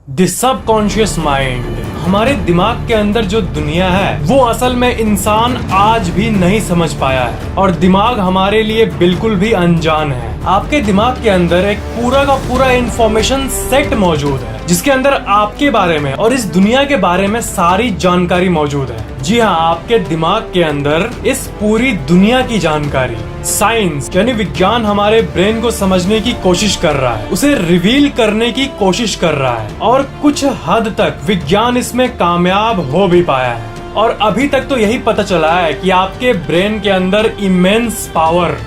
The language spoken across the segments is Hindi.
द सबकॉन्शियस माइंड, हमारे दिमाग के अंदर जो दुनिया है वो असल में इंसान आज भी नहीं समझ पाया है और दिमाग हमारे लिए बिल्कुल भी अनजान है। आपके दिमाग के अंदर एक पूरा का पूरा इंफॉर्मेशन सेट मौजूद है जिसके अंदर आपके बारे में और इस दुनिया के बारे में सारी जानकारी मौजूद है। जी हाँ, आपके दिमाग के अंदर इस पूरी दुनिया की जानकारी साइंस यानी विज्ञान हमारे ब्रेन को समझने की कोशिश कर रहा है, उसे रिवील करने की कोशिश कर रहा है और कुछ हद तक विज्ञान इसमें कामयाब हो भी पाया है। और अभी तक तो यही पता चला है कि आपके ब्रेन के अंदर इमेंस पावर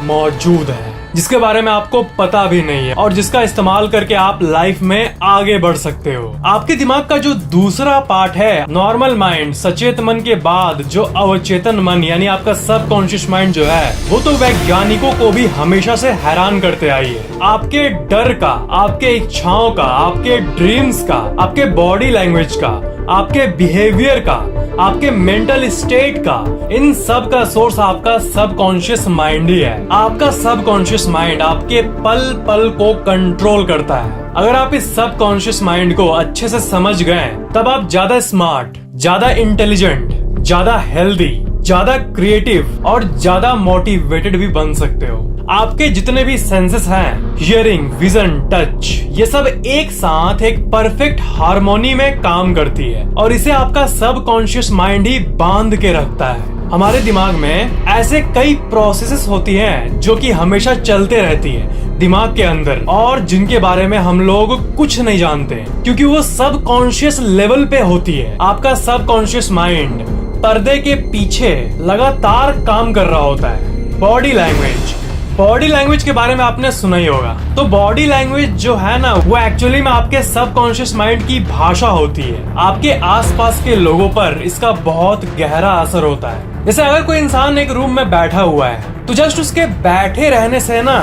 मौजूद है जिसके बारे में आपको पता भी नहीं है और जिसका इस्तेमाल करके आप लाइफ में आगे बढ़ सकते हो। आपके दिमाग का जो दूसरा पार्ट है नॉर्मल माइंड, सचेत मन के बाद जो अवचेतन मन यानी आपका सबकॉन्शियस माइंड जो है वो तो वैज्ञानिकों को भी हमेशा से हैरान करते आई है। आपके डर का, आपके इच्छाओं का, आपके ड्रीम्स का, आपके बॉडी लैंग्वेज का, आपके बिहेवियर का, आपके मेंटल स्टेट का, इन सब का सोर्स आपका सबकॉन्शियस माइंड ही है। आपका सबकॉन्शियस माइंड आपके पल पल को कंट्रोल करता है। अगर आप इस सबकॉन्शियस माइंड को अच्छे से समझ गए तब आप ज्यादा स्मार्ट, ज्यादा इंटेलिजेंट, ज्यादा हेल्दी, ज्यादा क्रिएटिव और ज्यादा मोटिवेटेड भी बन सकते हो। आपके जितने भी सेंसेस हैं, हियरिंग, विजन, टच, ये सब एक साथ एक परफेक्ट हार्मोनी में काम करती है और इसे आपका सबकॉन्शियस माइंड ही बांध के रखता है। हमारे दिमाग में ऐसे कई प्रोसेसेस होती हैं जो कि हमेशा चलते रहती है दिमाग के अंदर और जिनके बारे में हम लोग कुछ नहीं जानते क्योंकि वो सबकॉन्शियस लेवल पे होती है। आपका सबकॉन्शियस माइंड पर्दे के पीछे लगातार काम कर रहा होता है। बॉडी लैंग्वेज के बारे में आपने सुना ही होगा। तो बॉडी लैंग्वेज जो है ना वो एक्चुअली में आपके सबकॉन्शियस माइंड की भाषा होती है। आपके आसपास के लोगों पर इसका बहुत गहरा असर होता है। जैसे अगर कोई इंसान एक रूम में बैठा हुआ है तो जस्ट उसके बैठे रहने से ना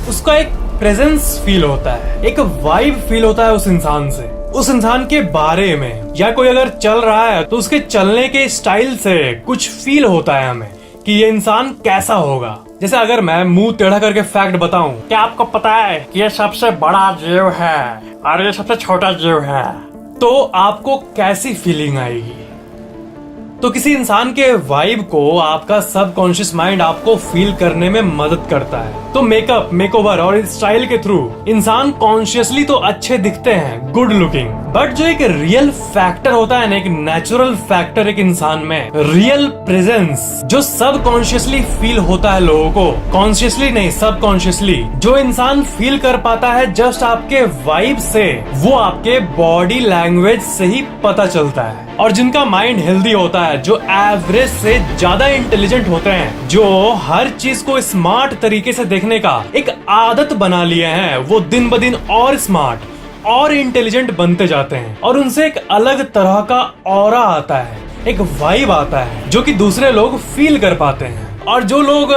उसका एक प्रेजेंस फील होता है, एक वाइब फील होता है उस इंसान से, उस इंसान के बारे में। या कोई अगर चल रहा है तो उसके चलने के स्टाइल से कुछ फील होता है हमें कि ये इंसान कैसा होगा। जैसे अगर मैं मुंह टेढ़ा करके फैक्ट बताऊं, क्या आपको पता है कि ये सबसे बड़ा जीव है और ये सबसे छोटा जीव है, तो आपको कैसी फीलिंग आएगी? तो किसी इंसान के वाइब को आपका सबकॉन्शियस माइंड आपको फील करने में मदद करता है। तो मेकअप, मेकओवर और स्टाइल के थ्रू इंसान कॉन्शियसली तो अच्छे दिखते हैं, गुड लुकिंग, बट जो एक रियल फैक्टर होता है ना, एक नेचुरल फैक्टर एक इंसान में, रियल प्रेजेंस जो सबकॉन्शियसली फील होता है लोगों को, कॉन्शियसली नहीं सबकॉन्शियसली, जो इंसान फील कर पाता है जस्ट आपके वाइब से, वो आपके बॉडी लैंग्वेज से ही पता चलता है। और जिनका माइंड हेल्दी होता है, जो एवरेज से ज्यादा इंटेलिजेंट होते हैं, जो हर चीज को स्मार्ट तरीके से देखने का एक आदत बना लिए हैं, वो दिन ब दिन और स्मार्ट और इंटेलिजेंट बनते जाते हैं और उनसे एक अलग तरह का ऑरा आता है, एक वाइब आता है जो कि दूसरे लोग फील कर पाते हैं। और जो लोग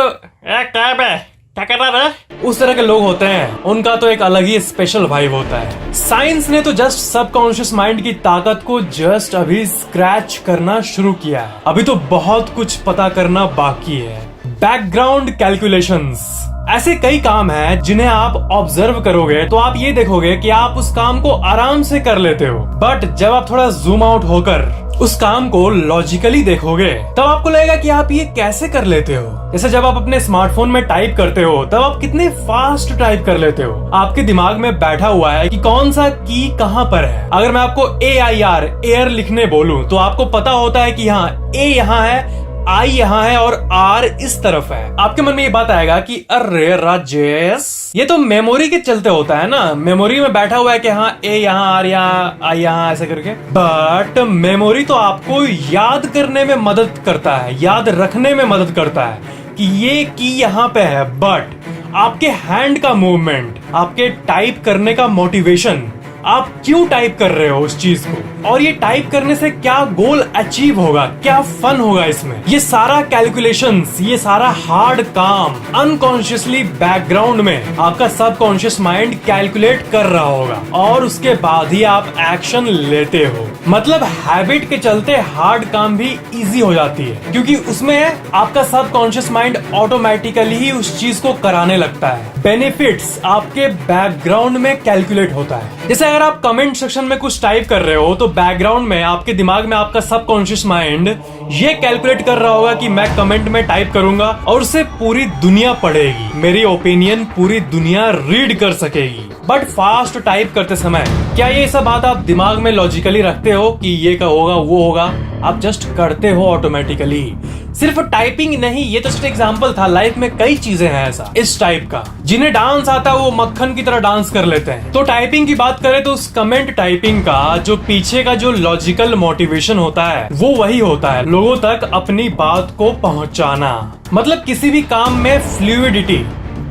क्या कर रहा है उस तरह के लोग होते हैं, उनका तो एक अलग ही स्पेशल वाइब होता है। साइंस ने तो जस्ट सबकॉन्शियस माइंड की ताकत को जस्ट अभी स्क्रैच करना शुरू किया है। अभी तो बहुत कुछ पता करना बाकी है। बैकग्राउंड कैलकुलेशंस, ऐसे कई काम हैं जिन्हें आप ऑब्जर्व करोगे तो आप ये देखोगे कि आप उस काम को आराम से कर लेते हो, बट जब आप थोड़ा जूम आउट होकर उस काम को लॉजिकली देखोगे तब आपको लगेगा कि आप ये कैसे कर लेते हो। जैसे जब आप अपने स्मार्टफोन में टाइप करते हो तब आप कितने फास्ट टाइप कर लेते हो। आपके दिमाग में बैठा हुआ है कि कौन सा की कहाँ पर है। अगर मैं आपको AIR एयर लिखने बोलूं तो आपको पता होता है कि हाँ ए यहाँ है, आई यहाँ है और आर इस तरफ है। आपके मन में ये बात आएगा कि अरे राजेश, ये तो मेमोरी के चलते होता है ना, मेमोरी में बैठा हुआ है कि हाँ ए यहाँ, आर यहाँ, आई यहाँ, ऐसे करके। बट मेमोरी तो आपको याद करने में मदद करता है, याद रखने में मदद करता है कि ये की यहाँ पे है, बट आपके हैंड का मूवमेंट, आपके टाइप करने का मोटिवेशन, आप क्यों टाइप कर रहे हो उस चीज को और ये टाइप करने से क्या गोल अचीव होगा, क्या फन होगा इसमें, ये सारा कैलकुलेशंस, ये सारा हार्ड काम अनकॉन्शियसली बैकग्राउंड में आपका सबकॉन्शियस माइंड कैलकुलेट कर रहा होगा और उसके बाद ही आप एक्शन लेते हो। मतलब हैबिट के चलते हार्ड काम भी इजी हो जाती है क्योंकि उसमें आपका सबकॉन्शियस माइंड ऑटोमेटिकली ही उस चीज को कराने लगता है। बेनिफिट्स आपके बैकग्राउंड में कैलकुलेट होता है। जैसे अगर आप कमेंट सेक्शन में कुछ टाइप कर रहे हो तो बैकग्राउंड में आपके दिमाग में आपका सबकॉन्शियस माइंड ये कैलकुलेट कर रहा होगा कि मैं कमेंट में टाइप करूंगा और उसे पूरी दुनिया पढ़ेगी, मेरी ओपिनियन पूरी दुनिया रीड कर सकेगी। बट फास्ट टाइप करते समय क्या ये सब बात आप दिमाग में लॉजिकली रखते हो कि ये का होगा वो होगा? आप जस्ट करते हो ऑटोमेटिकली। सिर्फ टाइपिंग नहीं, ये तो सिर्फ एग्जांपल था, लाइफ में कई चीजें हैं ऐसा इस टाइप का। जिन्हें डांस आता है वो मक्खन की तरह डांस कर लेते हैं। तो टाइपिंग की बात करें तो उस कमेंट टाइपिंग का जो पीछे का जो लॉजिकल मोटिवेशन होता है वो वही होता है, लोगों तक अपनी बात को पहुंचाना। मतलब किसी भी काम में फ्लूइडिटी,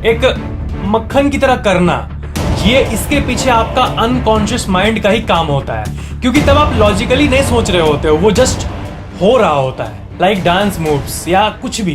एक मक्खन की तरह करना, ये इसके पीछे आपका अनकॉन्शियस माइंड का ही काम होता है, क्योंकि तब आप लॉजिकली नहीं सोच रहे होते हो, वो जस्ट हो रहा होता है। लाइक डांस मूव्स या कुछ भी।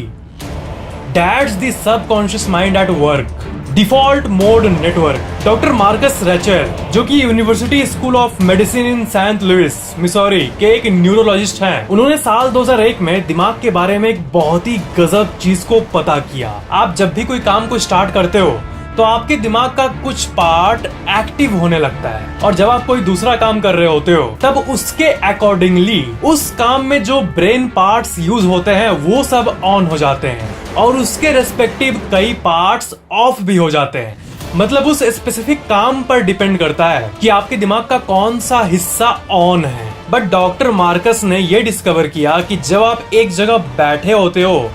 That's the subconscious mind at work. Default mode network. Doctor Marcus Raichle, जो कि university school of medicine in Saint Louis Missouri के एक न्यूरोलॉजिस्ट हैं, उन्होंने साल 2001 में दिमाग के बारे में एक बहुत ही गजब चीज को पता किया। आप जब भी कोई काम को स्टार्ट करते हो तो आपके दिमाग का कुछ पार्ट एक्टिव होने लगता है, और जब आप कोई दूसरा काम कर रहे होते हो तब उसके अकॉर्डिंगली उस काम में जो ब्रेन पार्ट्स यूज होते हैं वो सब ऑन हो जाते हैं, और उसके रेस्पेक्टिव कई पार्ट्स ऑफ भी हो जाते हैं। मतलब उस स्पेसिफिक काम पर डिपेंड करता है कि आपके दिमाग का कौन सा हिस्सा ऑन है। बट डॉक्टर मार्कस ने यह डिस्कवर किया कि जब आप एक जगह बैठे होते हो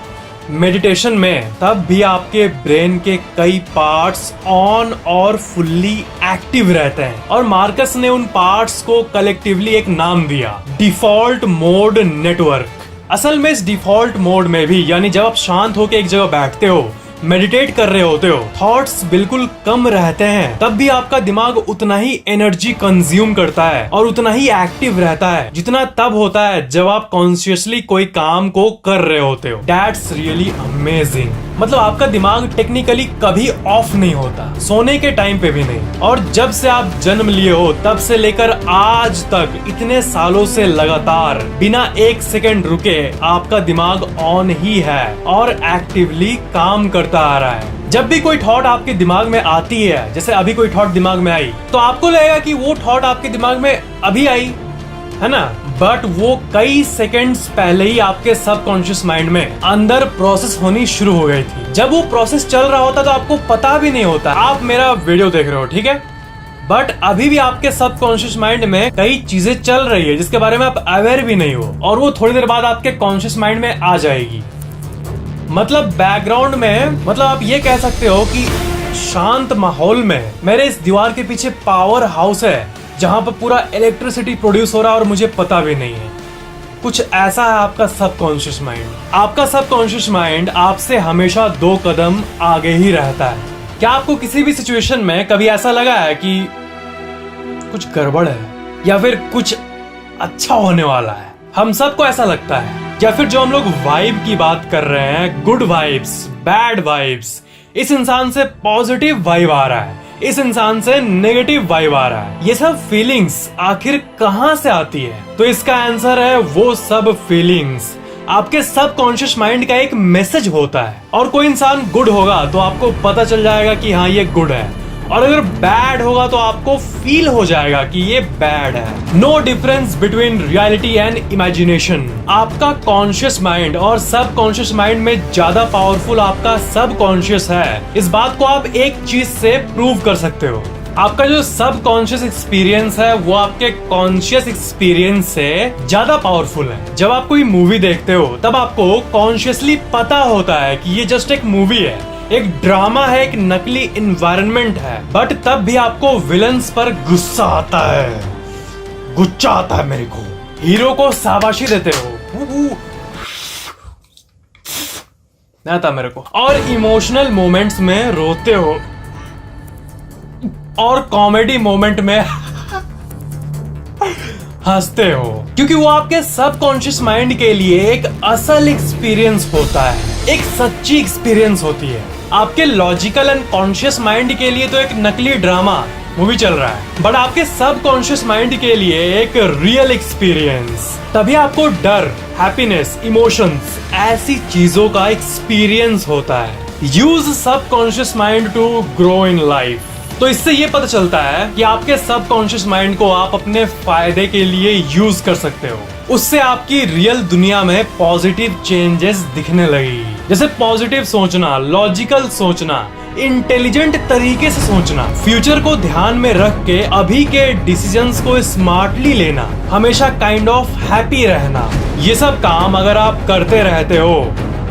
मेडिटेशन में, तब भी आपके ब्रेन के कई पार्ट्स ऑन और फुल्ली एक्टिव रहते हैं। और मार्कस ने उन पार्ट्स को कलेक्टिवली एक नाम दिया, डिफॉल्ट मोड नेटवर्क। असल में इस डिफॉल्ट मोड में भी, यानी जब आप शांत होकर एक जगह बैठते हो, मेडिटेट कर रहे होते हो, थॉट्स बिल्कुल कम रहते हैं, तब भी आपका दिमाग उतना ही एनर्जी कंज्यूम करता है और उतना ही एक्टिव रहता है जितना तब होता है जब आप कॉन्शियसली कोई काम को कर रहे होते हो। That's really amazing. मतलब आपका दिमाग टेक्निकली कभी ऑफ नहीं होता, सोने के टाइम पे भी नहीं। और जब से आप जन्म लिए हो तब से लेकर आज तक, इतने सालों से लगातार बिना एक सेकंड रुके आपका दिमाग ऑन ही है और एक्टिवली काम करता आ रहा है। जब भी कोई थॉट आपके दिमाग में आती है, जैसे अभी कोई थॉट दिमाग में आई, तो आपको लगेगा कि वो थॉट आपके दिमाग में अभी आई है ना, बट वो कई सेकंड्स पहले ही आपके सबकॉन्शियस माइंड में अंदर प्रोसेस होनी शुरू हो गई थी। जब वो प्रोसेस चल रहा होता तो आपको पता भी नहीं होता। आप मेरा वीडियो देख रहे हो, ठीक है, बट अभी भी आपके सबकॉन्शियस माइंड में कई चीजें चल रही है जिसके बारे में आप अवेयर भी नहीं हो, और वो थोड़ी देर बाद आपके कॉन्शियस माइंड में आ जाएगी। मतलब बैकग्राउंड में, मतलब आप ये कह सकते हो कि शांत माहौल में मेरे इस दीवार के पीछे पावर हाउस है जहां पर पूरा इलेक्ट्रिसिटी प्रोड्यूस हो रहा है और मुझे पता भी नहीं है। कुछ ऐसा है आपका सबकॉन्शियस माइंड। आपका सबकॉन्शियस माइंड आपसे हमेशा 2 कदम आगे ही रहता है। क्या आपको किसी भी सिचुएशन में कभी ऐसा लगा है कि कुछ गड़बड़ है या फिर कुछ अच्छा होने वाला है? हम सबको ऐसा लगता है। या फिर जो हम लोग वाइब की बात कर रहे हैं, गुड वाइब्स, बैड वाइब्स, इस इंसान से पॉजिटिव वाइब आ रहा है, इस इंसान से नेगेटिव वाइब आ रहा है, ये सब फीलिंग्स आखिर कहां से आती है? तो इसका आंसर है वो सब फीलिंग्स आपके सबकॉन्शियस माइंड का एक मैसेज होता है। और कोई इंसान गुड होगा तो आपको पता चल जाएगा कि हाँ ये गुड है, और अगर बैड होगा तो आपको फील हो जाएगा कि ये बैड है। No difference between reality and imagination. आपका कॉन्शियस माइंड और सबकॉन्शियस माइंड में ज्यादा पावरफुल आपका सबकॉन्शियस है। इस बात को आप एक चीज से प्रूव कर सकते हो। आपका जो सबकॉन्शियस एक्सपीरियंस है वो आपके कॉन्शियस एक्सपीरियंस से ज्यादा पावरफुल है। जब आप कोई मूवी देखते हो तब आपको कॉन्शियसली पता होता है कि ये जस्ट एक मूवी है, एक ड्रामा है, एक नकली इन्वायरमेंट है, बट तब भी आपको विलन्स पर गुस्सा आता है, गुस्सा आता है। मेरे को हीरो को शाबाशी देते हो, नहीं आता मेरे को, और इमोशनल मोमेंट्स में रोते हो, और कॉमेडी मोमेंट में हंसते हो, क्योंकि वो आपके सबकॉन्शियस माइंड के लिए एक असल एक्सपीरियंस होता है, एक सच्ची एक्सपीरियंस होती है। आपके लॉजिकल एंड कॉन्शियस माइंड के लिए तो एक नकली ड्रामा मूवी चल रहा है, बट आपके सबकॉन्शियस माइंड के लिए एक रियल एक्सपीरियंस। तभी आपको डर, हैप्पीनेस, इमोशंस, ऐसी चीजों का एक्सपीरियंस होता है। Use subconscious mind to grow in life. तो इससे ये पता चलता है कि आपके सबकॉन्शियस माइंड को आप अपने फायदे के लिए यूज कर सकते हो। उससे आपकी रियल दुनिया में पॉजिटिव चेंजेस दिखने लगी, जैसे पॉजिटिव सोचना, लॉजिकल सोचना, इंटेलिजेंट तरीके से सोचना, फ्यूचर को ध्यान में रख के अभी के डिसीजंस को स्मार्टली लेना, हमेशा काइंड ऑफ हैप्पी रहना। ये सब काम अगर आप करते रहते हो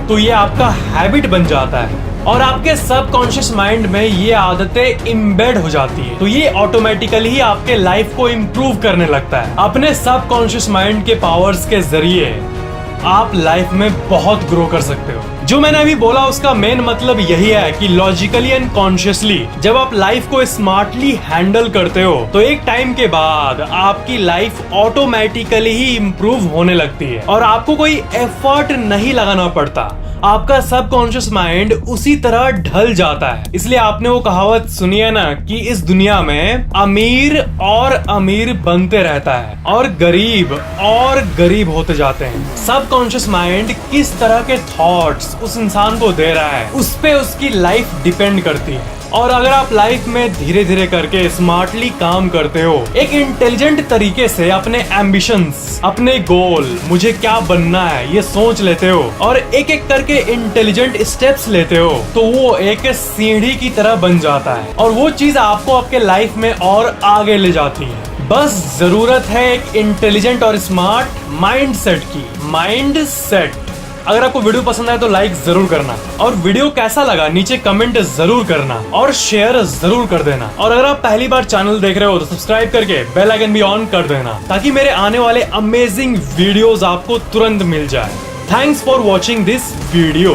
तो ये आपका हैबिट बन जाता है और आपके सबकॉन्शियस माइंड में ये आदतें इम्बेड हो जाती है। तो ये ऑटोमेटिकली ही आपके लाइफ को इम्प्रूव करने लगता है। अपने सबकॉन्शियस माइंड के पावर्स के जरिए आप लाइफ में बहुत ग्रो कर सकते हो। जो मैंने अभी बोला उसका मेन मतलब यही है कि लॉजिकली एंड कॉन्शियसली जब आप लाइफ को स्मार्टली हैंडल करते हो तो एक टाइम के बाद आपकी लाइफ ऑटोमेटिकली ही इम्प्रूव होने लगती है और आपको कोई एफर्ट नहीं लगाना पड़ता। आपका सबकॉन्शियस माइंड उसी तरह ढल जाता है। इसलिए आपने वो कहावत सुनी है ना कि इस दुनिया में अमीर और अमीर बनते रहता है और गरीब होते जाते हैं। सबकॉन्शियस माइंड किस तरह के थॉट्स उस इंसान को दे रहा है उस पे उसकी लाइफ डिपेंड करती है। और अगर आप लाइफ में धीरे धीरे करके स्मार्टली काम करते हो, एक इंटेलिजेंट तरीके से अपने एम्बिशंस, अपने गोल, मुझे क्या बनना है ये सोच लेते हो और एक एक करके इंटेलिजेंट स्टेप्स लेते हो तो वो एक सीढ़ी की तरह बन जाता है और वो चीज आपको आपके लाइफ में और आगे ले जाती है। बस जरूरत है एक इंटेलिजेंट और स्मार्ट माइंडसेट की। माइंडसेट। अगर आपको वीडियो पसंद आए तो लाइक जरूर करना और वीडियो कैसा लगा नीचे कमेंट जरूर करना और शेयर जरूर कर देना। और अगर आप पहली बार चैनल देख रहे हो तो सब्सक्राइब करके बेल आइकन भी ऑन कर देना ताकि मेरे आने वाले अमेजिंग वीडियोस आपको तुरंत मिल जाए। Thanks for watching this video.